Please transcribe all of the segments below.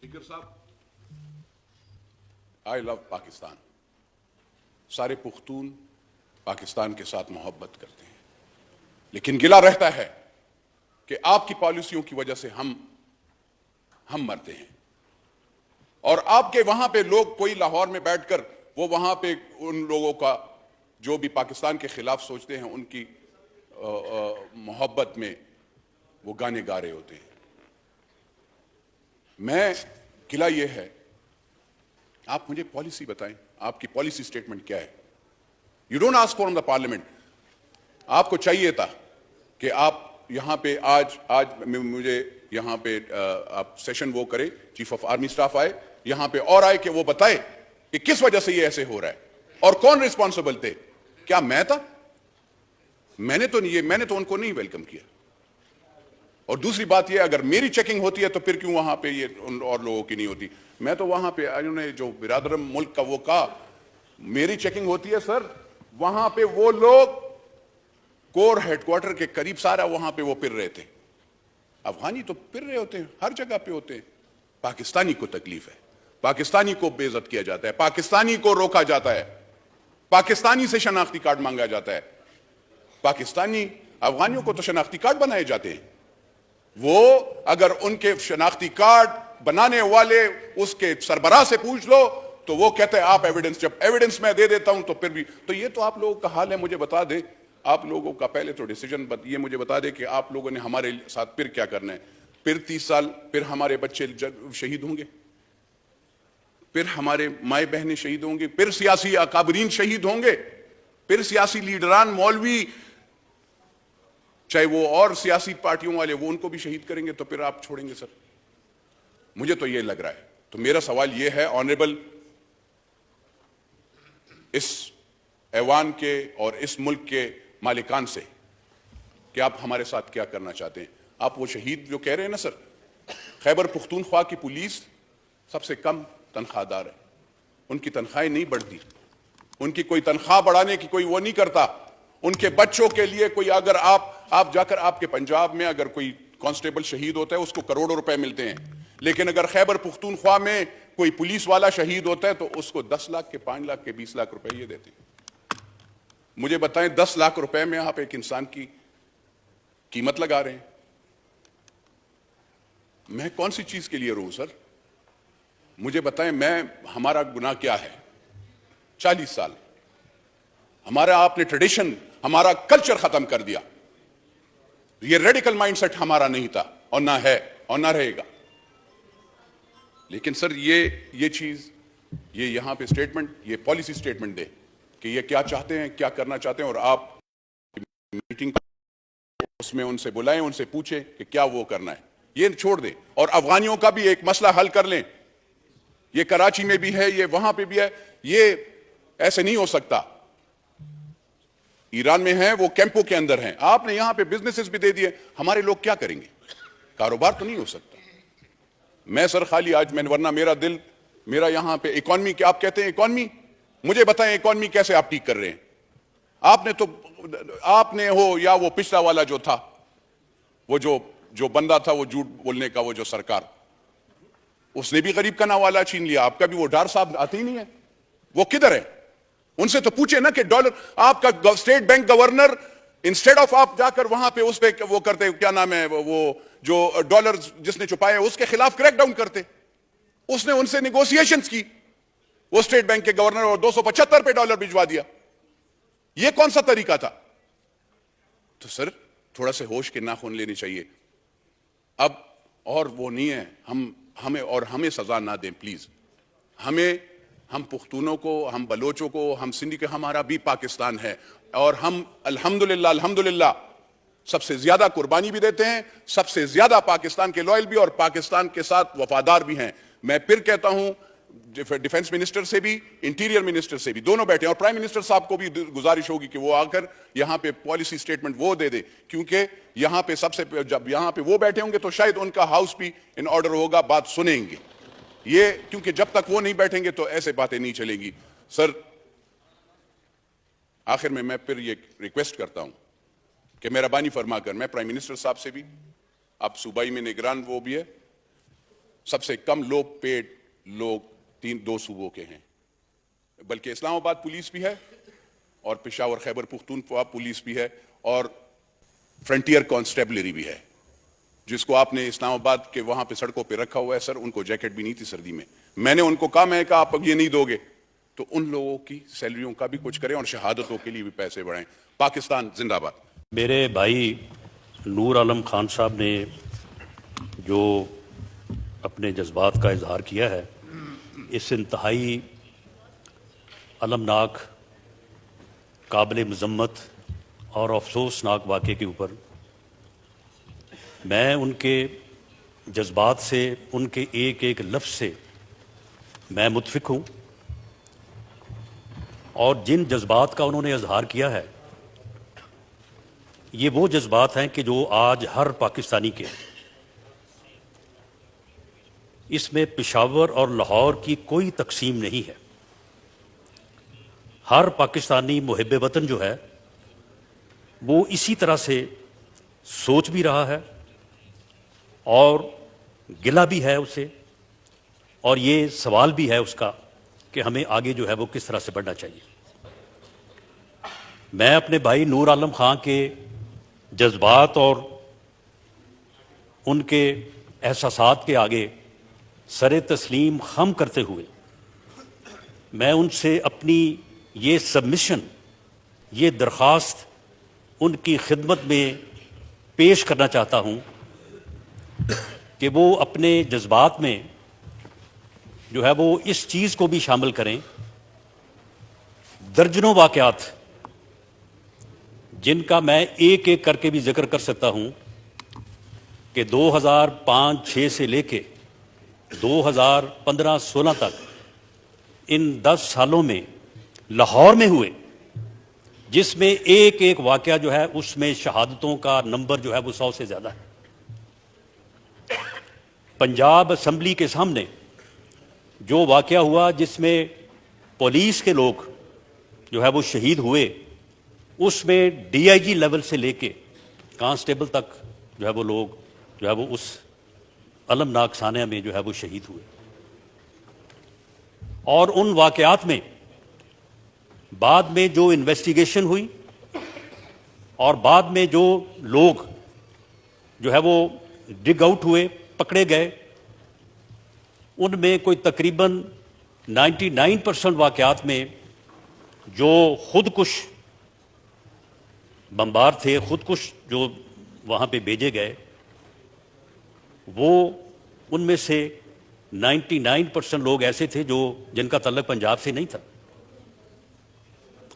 Speaker साहब, I love Pakistan. सारे पुख्तून पाकिस्तान के साथ मोहब्बत करते हैं, लेकिन गिला रहता है कि आपकी पॉलिसियों की वजह से हम मरते हैं। और आपके वहां पे लोग, कोई लाहौर में बैठकर वो वहां पे उन लोगों का जो भी पाकिस्तान के खिलाफ सोचते हैं उनकी मोहब्बत में वो गाने गा रहे होते हैं। मैं गिला ये है, आप मुझे पॉलिसी बताएं, आपकी पॉलिसी स्टेटमेंट क्या है। You don't ask for the parliament. आपको चाहिए था कि आप यहां पे आज मुझे यहां पे आप सेशन वो करें, चीफ ऑफ आर्मी स्टाफ आए यहां पे और आए कि वो बताए कि किस वजह से ये ऐसे हो रहा है और कौन रिस्पॉन्सिबल थे। क्या मैं था? मैंने तो उनको नहीं वेलकम किया। और दूसरी बात ये, अगर मेरी चेकिंग होती है तो फिर क्यों वहां पे ये उन और लोगों की नहीं होती। मैं तो वहां पे उन्होंने जो बिरादर मुल्क का वो कहा, मेरी चेकिंग होती है सर, वहां पे वो लोग कोर हेडक्वार्टर के करीब सारा वहां पे वो फिर रहे थे। अफगानी तो फिर रहे होते हैं, हर जगह पे होते हैं। पाकिस्तानी को तकलीफ है, पाकिस्तानी को बेइज्जत किया जाता है, पाकिस्तानी को रोका जाता है, पाकिस्तानी से शनाख्ती कार्ड मांगा जाता है। पाकिस्तानी अफगानियों को तो शनाख्ती कार्ड बनाए जाते हैं। वो अगर उनके शनाख्ती कार्ड बनाने वाले उसके सरबराह से पूछ लो तो वो कहते हैं आप एविडेंस, जब एविडेंस मैं दे देता हूं तो फिर भी। तो ये तो आप लोगों का हाल है। मुझे बता दे, आप लोगों का पहले तो डिसीजन ये मुझे बता दे कि आप लोगों ने हमारे साथ फिर क्या करना है। फिर 30 साल फिर हमारे बच्चे शहीद होंगे, फिर हमारे माए बहनें शहीद होंगे, फिर सियासी अकाबरीन शहीद होंगे, फिर सियासी लीडरान, मौलवी, चाहे वो और सियासी पार्टियों वाले, वो उनको भी शहीद करेंगे। तो फिर आप छोड़ेंगे सर? मुझे तो ये लग रहा है। तो मेरा सवाल ये है ऑनरेबल इस ऐवान के और इस मुल्क के मालिकान से कि आप हमारे साथ क्या करना चाहते हैं। आप वो शहीद जो कह रहे हैं ना सर, खैबर पुख्तूनख्वा की पुलिस सबसे कम तनख्वाहदार है, उनकी तनख्वाहें नहीं बढ़ती, उनकी कोई तनख्वाह बढ़ाने की कोई वो नहीं करता। उनके बच्चों के लिए कोई, अगर आप जाकर आपके पंजाब में अगर कोई कांस्टेबल शहीद होता है उसको करोड़ों रुपए मिलते हैं, लेकिन अगर खैबर पुख्तूनख्वा में कोई पुलिस वाला शहीद होता है तो उसको 10 लाख के, 5 लाख के, 20 लाख रुपए ये देते हैं। मुझे बताएं, 10 लाख रुपए में आप एक इंसान की कीमत लगा रहे हैं। मैं कौन सी चीज के लिए रहूं सर? मुझे बताएं, हमारा गुनाह क्या है? 40 साल हमारा आपने ट्रेडिशन, हमारा कल्चर खत्म कर दिया। ये रेडिकल माइंडसेट हमारा नहीं था और ना है और ना रहेगा। लेकिन सर ये चीज, ये यहां पे स्टेटमेंट, ये पॉलिसी स्टेटमेंट दे कि ये क्या चाहते हैं, क्या करना चाहते हैं, और आप मीटिंग उसमें उनसे बुलाएं, उनसे पूछें कि क्या वो करना है। ये छोड़ दें और अफगानियों का भी एक मसला हल कर लें। ये कराची में भी है, ये वहां पे भी है। ये ऐसे नहीं हो सकता। ईरान में है, वो कैंपों के अंदर हैं, आपने यहां पे बिजनेसेस भी दे दिए। हमारे लोग क्या करेंगे? कारोबार तो नहीं हो सकता। मैं सर खाली आज वरना मेरा यहां पे इकोनॉमी, क्या आप कहते हैं इकोनॉमी? मुझे बताएं इकोनॉमी कैसे आप ठीक कर रहे हैं? आपने हो या वो पिछला वाला जो था, वो जो बंदा था, वो झूठ बोलने का, वो जो सरकार, उसने भी गरीब का नावाला छीन लिया। आपका भी वो डार साहब आते ही नहीं है, वो किधर है? उनसे तो पूछे ना कि डॉलर, आपका state bank governor instead of आप जाकर वहां पे उस पे वो करते, क्या नाम है वो जो डॉलर जिसने छुपाए उसके खिलाफ क्रैकडाउन करते, उसने उनसे नेगोशिएशंस की, वो स्टेट बैंक के गवर्नर, और 275 पे डॉलर भिजवा दिया। ये कौन सा तरीका था? तो सर थोड़ा से होश के नाखून लेने चाहिए अब। और वो नहीं है, हमें सजा ना दें प्लीज। हम पुख्तूनों को, हम बलोचों को, हम सिंधी के, हमारा भी पाकिस्तान है और हम अल्हम्दुलिल्लाह सबसे ज्यादा कुर्बानी भी देते हैं, सबसे ज्यादा पाकिस्तान के लॉयल भी और पाकिस्तान के साथ वफादार भी हैं। मैं फिर कहता हूं, डिफेंस मिनिस्टर से भी, इंटीरियर मिनिस्टर से भी, दोनों बैठे, और प्राइम मिनिस्टर साहब को भी गुजारिश होगी कि वो आकर यहां पे पॉलिसी स्टेटमेंट वो दे दे, क्योंकि यहां पे जब यहां पे वो बैठे होंगे तो शायद उनका हाउस भी इन ऑर्डर होगा, बात सुनेंगे ये, क्योंकि जब तक वो नहीं बैठेंगे तो ऐसे बातें नहीं चलेंगी। सर आखिर में मैं फिर ये रिक्वेस्ट करता हूं कि मेहरबानी फरमा कर, मैं प्राइम मिनिस्टर साहब से भी, आप सूबाई में निगरान वो भी है, سب سے کم لو پیڈ لوگ دو صوبوں کے ہیں، بلکہ اسلام آباد پولیس بھی ہے اور پشاور خیبر پختونخوا پولیس بھی ہے اور فرنٹیئر کانسٹیبلری بھی ہے، جس کو آپ نے اسلام آباد کے وہاں پہ سڑکوں پہ رکھا ہوا ہے سر، ان کو جیکٹ بھی نہیں تھی سردی میں نے ان کو کہا، میں نے کہا آپ اب یہ نہیں دو گے تو ان لوگوں کی سیلریوں کا بھی کچھ کریں اور شہادتوں کے لیے بھی پیسے بڑھائیں۔ پاکستان زندہ باد۔ میرے بھائی نور عالم خان صاحب نے جو اپنے جذبات کا اظہار کیا ہے، اس انتہائی المناک، قابل مذمت اور افسوسناک واقعے کے اوپر میں ان کے جذبات سے، ان کے ایک ایک لفظ سے میں متفق ہوں، اور جن جذبات کا انہوں نے اظہار کیا ہے یہ وہ جذبات ہیں کہ جو آج ہر پاکستانی کے، اس میں پشاور اور لاہور کی کوئی تقسیم نہیں ہے، ہر پاکستانی محب وطن جو ہے وہ اسی طرح سے سوچ بھی رہا ہے اور گلہ بھی ہے اسے، اور یہ سوال بھی ہے اس کا کہ ہمیں آگے جو ہے وہ کس طرح سے بڑھنا چاہیے۔ میں اپنے بھائی نور عالم خان کے جذبات اور ان کے احساسات کے آگے سر تسلیم خم کرتے ہوئے میں ان سے اپنی یہ سبمیشن، یہ درخواست ان کی خدمت میں پیش کرنا چاہتا ہوں کہ وہ اپنے جذبات میں جو ہے وہ اس چیز کو بھی شامل کریں، درجنوں واقعات جن کا میں ایک ایک کر کے بھی ذکر کر سکتا ہوں کہ 2005-06 سے لے کے 2015-16 تک ان 10 سالوں میں لاہور میں ہوئے، جس میں ایک ایک واقعہ جو ہے اس میں شہادتوں کا نمبر جو ہے وہ 100 سے زیادہ ہے۔ پنجاب اسمبلی کے سامنے جو واقعہ ہوا جس میں پولیس کے لوگ جو ہے وہ شہید ہوئے، اس میں ڈی آئی جی لیول سے لے کے کانسٹیبل تک جو ہے وہ لوگ جو ہے وہ اس المناک سانحہ میں جو ہے وہ شہید ہوئے، اور ان واقعات میں بعد میں جو انویسٹیگیشن ہوئی اور بعد میں جو لوگ جو ہے وہ ڈگ آؤٹ ہوئے، پکڑے گئے، ان میں کوئی تقریباً 99% واقعات میں جو خودکش بمبار تھے، خودکش جو وہاں پہ بھیجے گئے، وہ ان میں سے 99% لوگ ایسے تھے جن کا تعلق پنجاب سے نہیں تھا،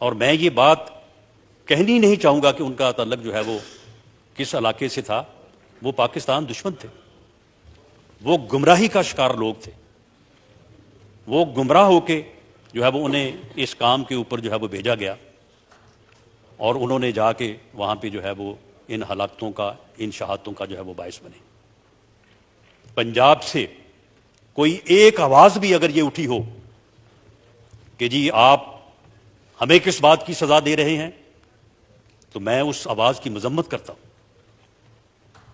اور میں یہ بات کہنی نہیں چاہوں گا کہ ان کا تعلق جو ہے وہ کس علاقے سے تھا، وہ پاکستان دشمن تھے، وہ گمراہی کا شکار لوگ تھے، وہ گمراہ ہو کے جو ہے وہ انہیں اس کام کے اوپر جو ہے وہ بھیجا گیا، اور انہوں نے جا کے وہاں پہ جو ہے وہ ان ہلاکتوں کا، ان شہادتوں کا جو ہے وہ باعث بنے۔ پنجاب سے کوئی ایک آواز بھی اگر یہ اٹھی ہو کہ جی آپ ہمیں کس بات کی سزا دے رہے ہیں، تو میں اس آواز کی مذمت کرتا ہوں،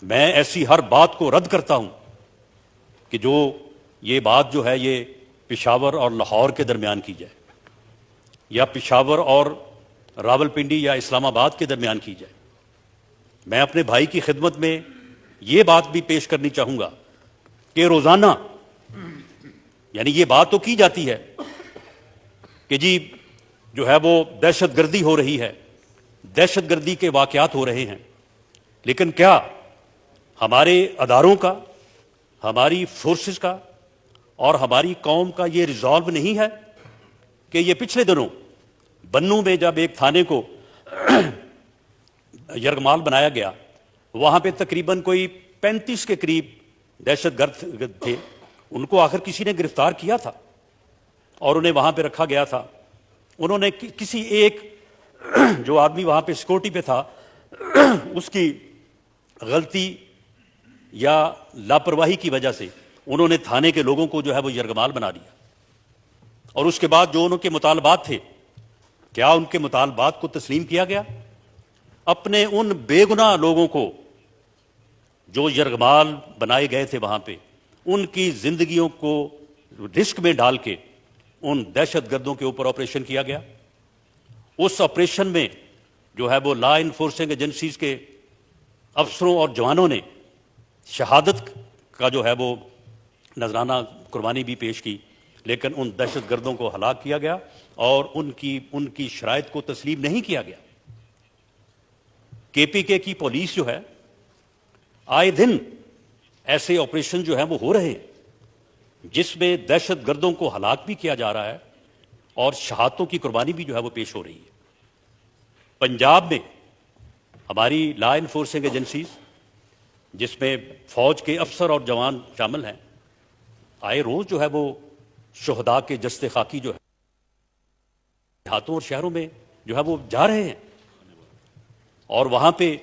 میں ایسی ہر بات کو رد کرتا ہوں کہ جو یہ بات جو ہے یہ پشاور اور لاہور کے درمیان کی جائے، یا پشاور اور راولپنڈی یا اسلام آباد کے درمیان کی جائے۔ میں اپنے بھائی کی خدمت میں یہ بات بھی پیش کرنی چاہوں گا کہ روزانہ، یعنی یہ بات تو کی جاتی ہے کہ جی جو ہے وہ دہشت گردی ہو رہی ہے، دہشت گردی کے واقعات ہو رہے ہیں، لیکن کیا ہمارے اداروں کا، ہماری فورسز کا اور ہماری قوم کا یہ ریزالو نہیں ہے کہ یہ پچھلے دنوں بنوں میں جب ایک تھانے کو یرغمال بنایا گیا، وہاں پہ تقریباً کوئی 35 کے قریب دہشت گرد تھے، ان کو آخر کسی نے گرفتار کیا تھا اور انہیں وہاں پہ رکھا گیا تھا۔ انہوں نے کسی ایک جو آدمی وہاں پہ سیکورٹی پہ تھا، اس کی غلطی یا لاپرواہی کی وجہ سے انہوں نے تھانے کے لوگوں کو جو ہے وہ یرغمال بنا دیا، اور اس کے بعد جو ان کے مطالبات تھے، کیا ان کے مطالبات کو تسلیم کیا گیا؟ اپنے ان بے گناہ لوگوں کو جو یرغمال بنائے گئے تھے وہاں پہ، ان کی زندگیوں کو رسک میں ڈال کے ان دہشت گردوں کے اوپر آپریشن کیا گیا. اس آپریشن میں جو ہے وہ لا انفورسنگ ایجنسیز کے افسروں اور جوانوں نے شہادت کا جو ہے وہ نذرانہ قربانی بھی پیش کی، لیکن ان دہشت گردوں کو ہلاک کیا گیا اور ان کی شرائط کو تسلیم نہیں کیا گیا. کے پی کے کی پولیس جو ہے آئے دن ایسے آپریشن جو ہیں وہ ہو رہے ہیں جس میں دہشت گردوں کو ہلاک بھی کیا جا رہا ہے اور شہادتوں کی قربانی بھی جو ہے وہ پیش ہو رہی ہے. پنجاب میں ہماری لا انفورسنگ ایجنسیز جس میں فوج کے افسر اور جوان شامل ہیں آئے روز جو ہے وہ شہداء کے جسد خاکی جو ہے دیہاتوں اور شہروں میں جو ہے وہ جا رہے ہیں اور وہاں پہ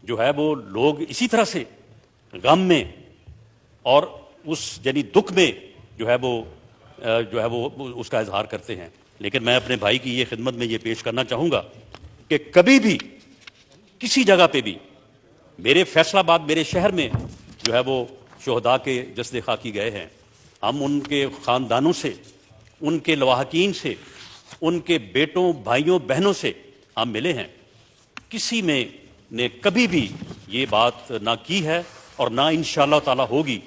جو ہے وہ لوگ اسی طرح سے غم میں اور اس یعنی دکھ میں جو ہے وہ اس کا اظہار کرتے ہیں. لیکن میں اپنے بھائی کی یہ خدمت میں یہ پیش کرنا چاہوں گا کہ کبھی بھی کسی جگہ پہ بھی میرے فیصل آباد میرے شہر میں جو ہے وہ شہداء کے جسد خاکی گئے ہیں. ہم ان کے خاندانوں سے، ان کے لواحقین سے، ان کے بیٹوں بھائیوں بہنوں سے ہم ملے ہیں. کسی میں نے کبھی بھی یہ بات نہ کی ہے اور نہ انشاءاللہ تعالی ہوگی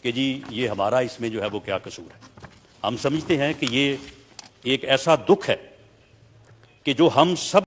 کہ جی یہ ہمارا اس میں جو ہے وہ کیا قصور ہے. ہم سمجھتے ہیں کہ یہ ایک ایسا دکھ ہے کہ جو ہم سب